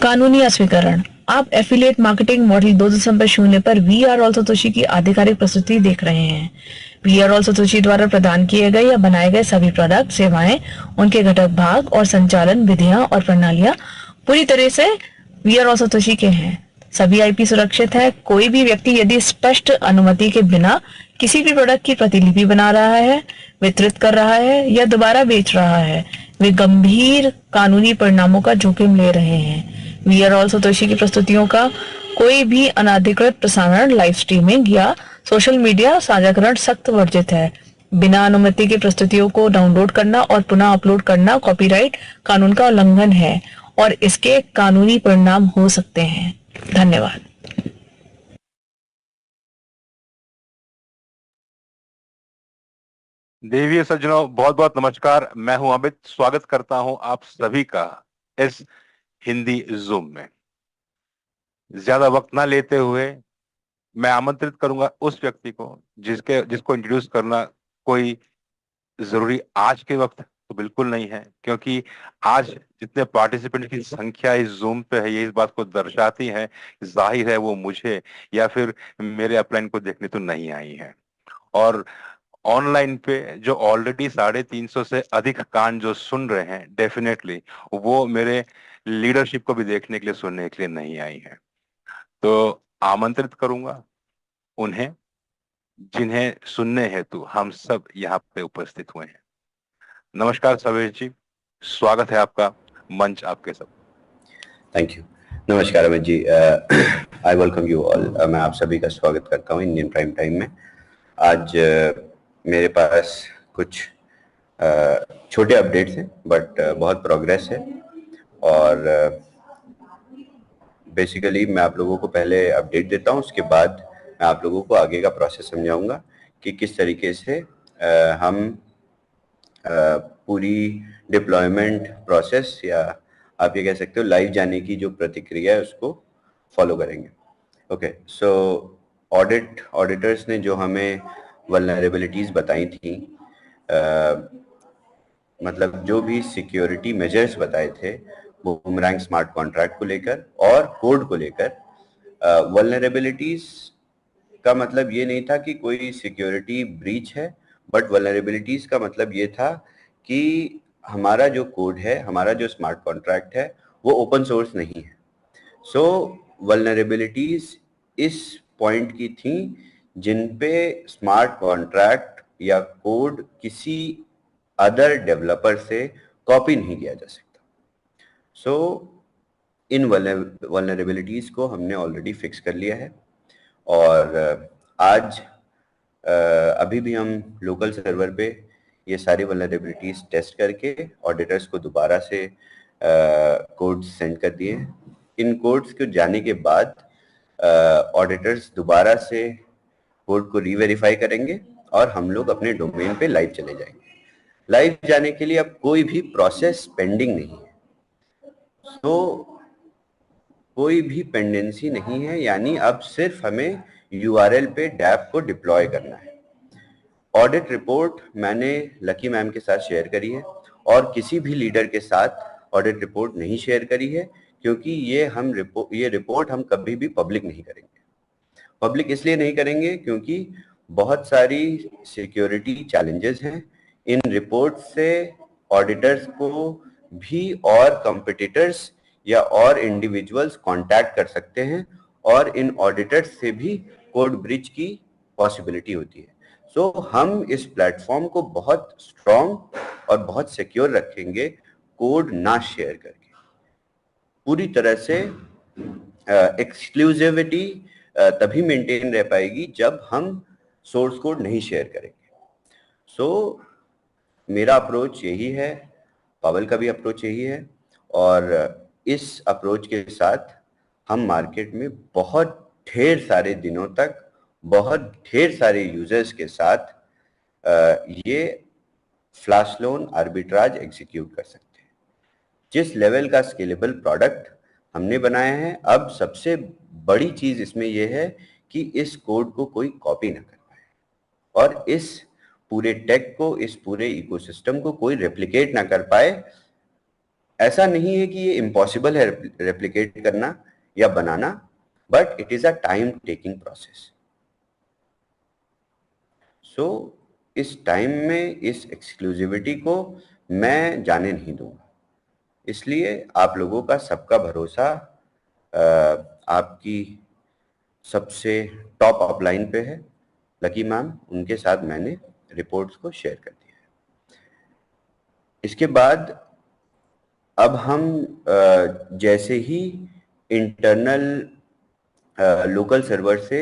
कानूनी अस्वीकरण। आप affiliate marketing model 2.0 पर वी आर ऑल सतोशी की आधिकारिक प्रस्तुति देख रहे हैं। वी आर ऑल सतोशी द्वारा प्रदान किए गए या बनाए गए सभी प्रोडक्ट, सेवाएं, उनके घटक भाग और संचालन विधियां और प्रणालियां पूरी तरह से वी आर ऑल सतोशी के हैं। सभी आईपी सुरक्षित है। कोई भी व्यक्ति यदि स्पष्ट अनुमति के बिना किसी भी प्रोडक्ट की प्रतिलिपि बना रहा है, वितरित कर रहा है या दोबारा बेच रहा है, वे गंभीर कानूनी परिणामों का जोखिम ले रहे हैं। वी आर ऑल सतोशी की प्रस्तुतियों का कोई भी अनाधिकृत प्रसारण, लाइव स्ट्रीमिंग या सोशल मीडिया साझाकरण सख्त वर्जित है। बिना अनुमति की प्रस्तुतियों को डाउनलोड करना और पुनः अपलोड करना कॉपीराइट कानून का उल्लंघन है और इसके कानूनी परिणाम हो सकते हैं। धन्यवाद। देवी सज्जनों, बहुत बहुत नमस्कार। मैं हूं अमित। स्वागत करता हूं आप सभी का इस हिंदी जूम में। ज्यादा वक्त ना लेते हुए मैं आमंत्रित करूंगा उस व्यक्ति को जिसको इंट्रोड्यूस करना कोई जरूरी आज के वक्त तो बिल्कुल नहीं है, क्योंकि आज जितने पार्टिसिपेंट की संख्या इस जूम पे है, ये इस बात को दर्शाती है, जाहिर है वो मुझे या फिर मेरे अपलाइन को देखने तो नहीं आई है। और ऑनलाइन पे जो ऑलरेडी 350 से अधिक कान जो सुन रहे हैं, डेफिनेटली वो मेरे लीडरशिप को भी देखने के लिए, सुनने के लिए नहीं आई है। तो आमंत्रित करूंगा उन्हें जिन्हें सुनने हेतु हम सब यहाँ पे उपस्थित हुए हैं। नमस्कार सवेश जी, स्वागत है आपका। मंच आपके सब। Thank you. नमस्कार Amit ji, I welcome you all. मैं आप सभी का स्वागत करता हूँ इंडियन प्राइम टाइम में। आज मेरे पास कुछ छोटे अपडेट्स हैं, बट बहुत प्रोग्रेस है। और बेसिकली मैं आप लोगों को पहले अपडेट देता हूँ, उसके बाद मैं आप लोगों को आगे का प्रोसेस समझाऊंगा कि किस तरीके से हम पूरी डिप्लॉयमेंट प्रोसेस, या आप ये कह सकते हो लाइव जाने की जो प्रतिक्रिया है, उसको फॉलो करेंगे। ओके, सो ऑडिटर्स ने जो हमें वल्नरेबिलिटीज बताई थी, मतलब जो भी सिक्योरिटी मेजर्स बताए थे वो बूमरैंग स्मार्ट कॉन्ट्रैक्ट को लेकर और कोड को लेकर, वल्नरेबिलिटीज का मतलब ये नहीं था कि कोई सिक्योरिटी ब्रीच है, बट वल्नरेबिलिटीज का मतलब ये था कि हमारा जो कोड है, हमारा जो स्मार्ट कॉन्ट्रैक्ट है, वो ओपन सोर्स नहीं है। सो वल्नरेबिलिटीज इस पॉइंट की थी जिन पे स्मार्ट कॉन्ट्रैक्ट या कोड किसी अदर डेवलपर से कॉपी नहीं किया जा सकता। सो इन वल्नरेबिलिटीज को हमने ऑलरेडी फिक्स कर लिया है। और आज अभी भी हम लोकल सर्वर पे ये सारी वल्नरेबिलिटीज टेस्ट करके ऑडिटर्स को दोबारा से कोड्स सेंड कर दिए हैं। इन कोड्स को जाने के बाद ऑडिटर्स दोबारा से कोड को रीवेरीफाई करेंगे और हम लोग अपने डोमेन पे लाइव चले जाएंगे। लाइव जाने के लिए अब कोई भी प्रोसेस पेंडिंग नहीं है, तो कोई भी पेंडेंसी नहीं है, यानी अब सिर्फ हमें यूआरएल पे डैप को डिप्लॉय करना है। ऑडिट रिपोर्ट मैंने लकी मैम के साथ शेयर करी है और किसी भी लीडर के साथ ऑडिट रिपोर्ट नहीं शेयर करी है, क्योंकि ये रिपोर्ट हम कभी भी पब्लिक नहीं करेंगे। पब्लिक इसलिए नहीं करेंगे क्योंकि बहुत सारी सिक्योरिटी चैलेंजेस हैं। इन रिपोर्ट से ऑडिटर्स को भी और कंपिटिटर्स या और इंडिविजुअल्स कांटेक्ट कर सकते हैं और इन ऑडिटर्स से भी कोड ब्रीच की पॉसिबिलिटी होती है। सो हम इस प्लेटफॉर्म को बहुत स्ट्रॉन्ग और बहुत सिक्योर रखेंगे, कोड ना शेयर करके। पूरी तरह से एक्सक्लूसिविटी तभी मेंटेन रह पाएगी जब हम सोर्स कोड नहीं शेयर करेंगे। सो मेरा अप्रोच यही है, पावेल का भी अप्रोच यही है, और इस अप्रोच के साथ हम मार्केट में बहुत ढेर सारे दिनों तक बहुत ढेर सारे यूजर्स के साथ ये फ्लैश लोन आर्बिट्राज एग्जीक्यूट कर सकते हैं। जिस लेवल का स्केलेबल प्रोडक्ट हमने बनाया है, अब सबसे बड़ी चीज इसमें यह है कि इस कोड को कोई कॉपी ना कर पाए और इस पूरे टेक को, इस पूरे इकोसिस्टम को कोई रेप्लिकेट ना कर पाए, ऐसा नहीं है कि ये इम्पॉसिबल है रेप्लिकेट करना या बनाना, but it is a time taking process. So इस टाइम में इस एक्सक्लूसिविटी को मैं जाने नहीं दूंगा. इसलिए आप लोगों का सबका भरोसा आपकी सबसे टॉप अपलाइन पे है, लकी मैम. उनके साथ मैंने रिपोर्ट्स को शेयर कर दिया है. इसके बाद अब हम जैसे ही इंटरनल लोकल सर्वर से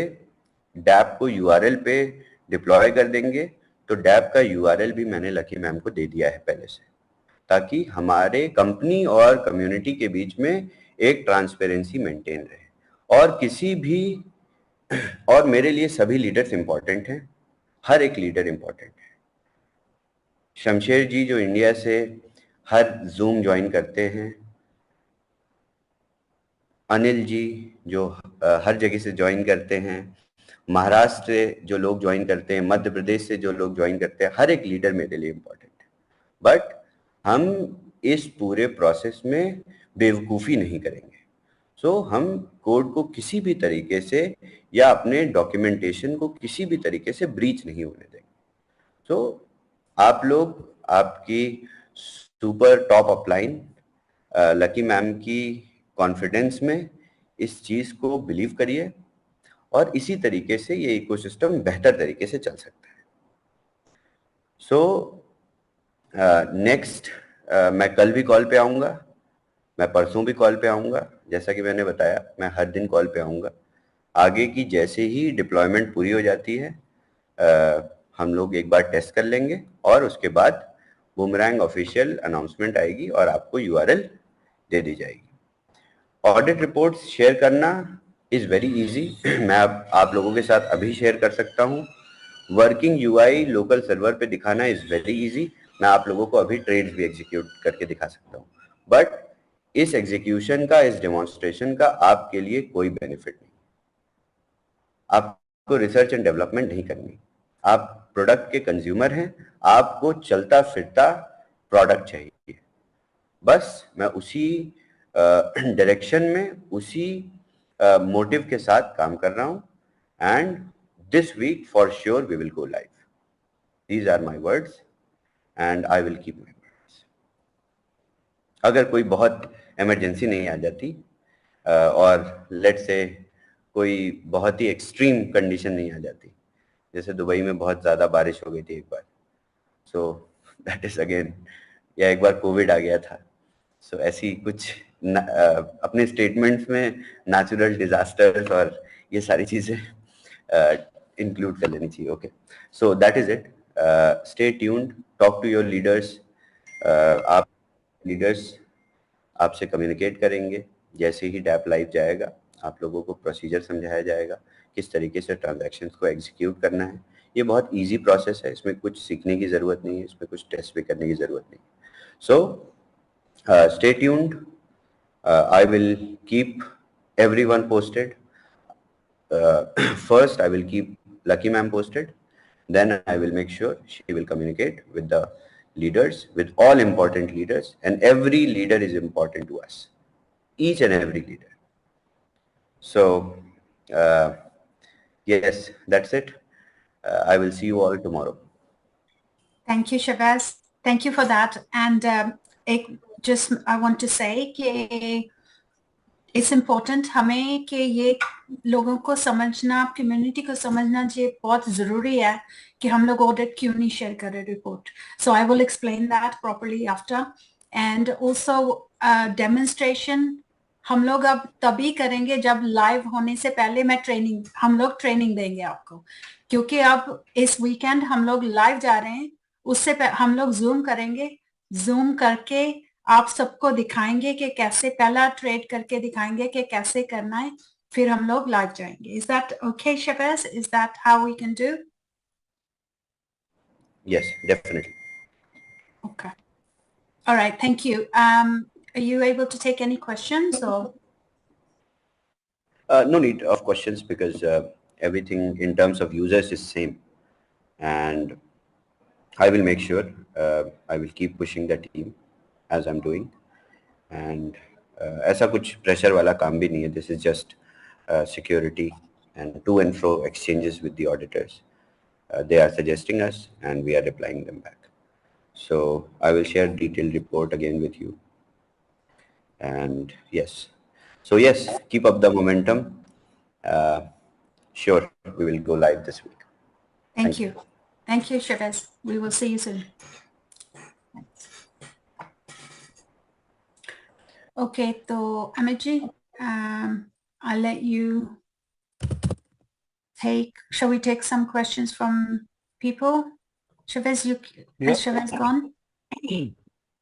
डैप को यूआरएल पे डिप्लॉय कर देंगे, तो डैप का यूआरएल भी मैंने लकी मैम को दे दिया है पहले से, ताकि हमारे कंपनी और कम्युनिटी के बीच में एक ट्रांसपेरेंसी मेंटेन रहे. और किसी भी, और मेरे लिए सभी लीडर्स इंपॉर्टेंट हैं, हर एक लीडर इंपॉर्टेंट है. शमशेर जी जो इंडिया से हर जूम ज्वाइन करते हैं, अनिल जी जो हर जगह से ज्वाइन करते हैं, महाराष्ट्र से जो लोग ज्वाइन करते हैं, मध्य प्रदेश से जो लोग ज्वाइन करते हैं, हर एक लीडर मेरे लिए इंपॉर्टेंट है. बट हम इस पूरे प्रोसेस में बेवकूफ़ी नहीं करेंगे. सो हम कोड को किसी भी तरीके से या अपने डॉक्यूमेंटेशन को किसी भी तरीके से ब्रीच नहीं होने देंगे. सो आप लोग आपकी super top upline lucky ma'am की कॉन्फिडेंस में इस चीज़ को बिलीव करिए, और इसी तरीके से ये इकोसिस्टम बेहतर तरीके से चल सकता है. सो नेक्स्ट मैं कल भी कॉल पे आऊँगा, मैं परसों भी कॉल पे आऊँगा. जैसा कि मैंने बताया, मैं हर दिन कॉल पे आऊँगा. आगे की जैसे ही डिप्लॉयमेंट पूरी हो जाती है, हम लोग एक बार टेस्ट कर लेंगे, और उसके बाद बूमरैंग ऑफिशियल अनाउंसमेंट आएगी और आपको यूआरएल दे दी जाएगी. ऑडिट रिपोर्ट्स शेयर करना इज़ वेरी इजी. मैं अब आप लोगों के साथ अभी शेयर कर सकता हूँ. वर्किंग यूआई लोकल सर्वर पे दिखाना इज़ वेरी इजी. मैं आप लोगों को अभी ट्रेड्स भी एग्जीक्यूट करके दिखा सकता हूँ. बट इस एग्जीक्यूशन का, इस डेमोन्स्ट्रेशन का आपके लिए कोई बेनिफिट नहीं. आपको रिसर्च एंड डेवलपमेंट नहीं करनी. आप प्रोडक्ट के कंज्यूमर हैं, आपको चलता फिरता प्रोडक्ट चाहिए. बस मैं उसी डायरेक्शन में, उसी मोटिव के साथ काम कर रहा हूँ. And this week for sure we will go live. These are my words and I will keep my words. अगर कोई बहुत इमरजेंसी नहीं आ जाती और लेट से कोई बहुत ही एक्सट्रीम कंडीशन नहीं आ जाती, जैसे दुबई में बहुत ज़्यादा बारिश हो गई थी एक बार, सो दैट इज़ अगेन, या एक बार कोविड आ गया था. सो ऐसी कुछ अपने स्टेटमेंट्स में नेचुरल डिजास्टर्स और ये सारी चीज़ें इंक्लूड कर लेनी चाहिए. Okay, so that is it. Stay tuned, talk to your leaders. आप लीडर्स आपसे कम्युनिकेट करेंगे. जैसे ही डैप लाइव जाएगा, आप लोगों को प्रोसीजर समझाया जाएगा, किस तरीके से ट्रांजैक्शंस को एग्जीक्यूट करना है. ये बहुत इजी प्रोसेस है, इसमें कुछ सीखने की ज़रूरत नहीं है, इसमें कुछ टेस्ट भी करने की ज़रूरत नहीं. सो stay tuned. I will keep everyone posted. First, I will keep Lucky Ma'am posted. Then I will make sure she will communicate with the leaders, with all important leaders, and every leader is important to us. Each and every leader. So, yes, that's it. I will see you all tomorrow. Thank you, Shabazz. Thank you for that. And I want to say कि it's important हमें कि ये लोगों को समझना, community को समझना ये बहुत ज़रूरी है कि हम लोग ऑडिट क्यों नहीं शेयर करें report. So I will explain that properly after. And also demonstration हम लोग अब तभी करेंगे जब लाइव होने से पहले हम लोग ट्रेनिंग देंगे आपको, क्योंकि अब इस वीकेंड हम लोग लाइव जा रहे हैं. उससे हम लोग जूम करेंगे, जूम करके आप सबको दिखाएंगे कि कैसे, पहला ट्रेड करके दिखाएंगे कि कैसे करना है, फिर हम लोग लाइव जाएंगे. Is that okay, Shabazz? Is that how we can do? Yes, definitely. Okay. All right. Thank you. Are you able to take any questions or? No need of questions because everything in terms of users is same, and I will make sure I will keep pushing the team as I'm doing, and ऐसा कुछ pressure वाला काम भी नहीं है. This is just security and to and fro exchanges with the auditors. They are suggesting us and we are replying them back. So I will share detailed report again with you. And yes, so yes, keep up the momentum. Sure, we will go live this week. Thank you. Thank you, Shabazz. We will see you soon. Okay, so Amit ji, I'll let you shall we take some questions from people? Shabazz, has Shabazz gone?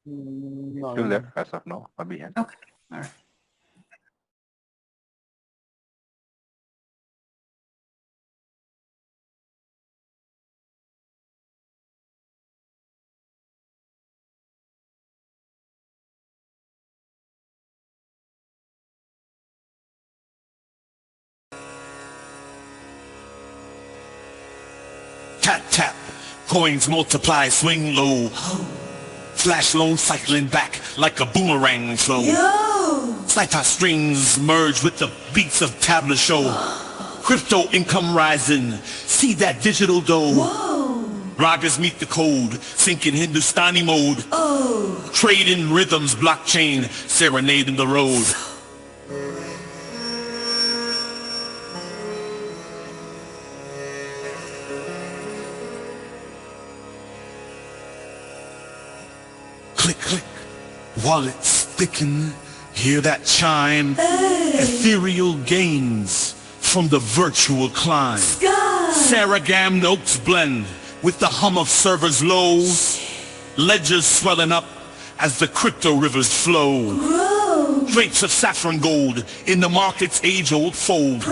Still there as of now, abhi hai. Okay, all right. Tap, tap, coins multiply, swing low. Flash loan cycling back like a boomerang flow. Cypher strings merge with the beats of tablet show. Crypto income rising, see that digital dough. Ragas meet the code, sinking Hindustani mode. Trading rhythms, blockchain, serenading the road. Click, click, wallets thicken, hear that chime. Ethereal gains from the virtual climb. Saragam notes blend with the hum of servers low. Ledgers swelling up as the crypto rivers flow. Drapes of saffron gold in the market's age-old fold.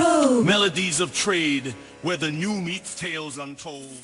Melodies of trade where the new meets tales untold.